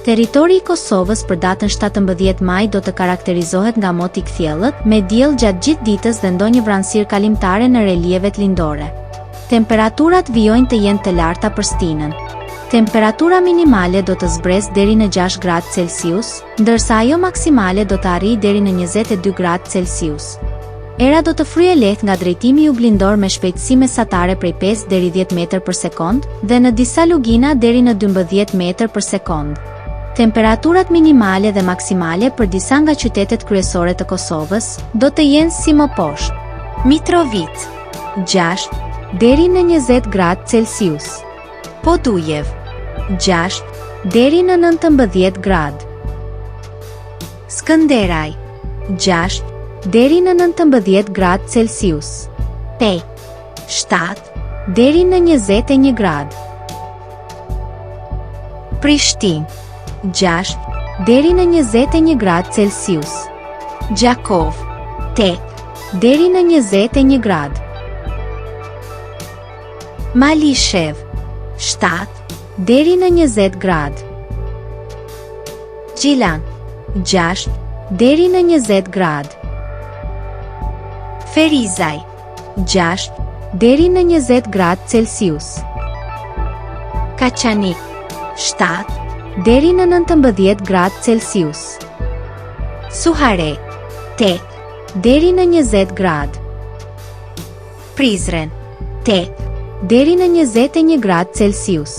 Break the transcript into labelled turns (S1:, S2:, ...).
S1: Territori i Kosovës për datën 17 maj do të karakterizohet nga moti kthjellët, me diell gjatë gjithë ditës dhe ndonjë vranësirë kalimtare në relievet lindore. Temperaturat vijojnë të jenë të larta për stinën. Temperatura minimale do të zbresë deri në 6 gradë Celsius, ndërsa ajo maksimale do të arrijë deri në 22 gradë Celsius. Era do të fryejë lehtë nga drejtimi juglindor me shpejtësi mesatare prej 5 deri 10 metër për sekond dhe në disa lugina deri në 12 metër për sekond. Temperaturat minimale dhe maksimale për disa nga qytetet kryesore të Kosovës do të jenë si më poshtë. Mitrovica 6 deri në 20 gradë Celsius. Podujev 6 deri në 19 gradë. Skënderaj 6 deri në 19 gradë Celsius. Pej 7 deri në 21 gradë. Prishtinë 6 deri në 21 gradë Celsius. Gjakov 8 deri në 21 gradë. Malishev 7 deri në 20 gradë. Gjilan 6 deri në 20 gradë. Ferizaj 6 deri në 20 gradë Celsius. Kaçanik 7 deri në 19 gradë Celsius. Suharek 8 deri në 20 gradë. Prizren 8 deri në 21 gradë Celsius.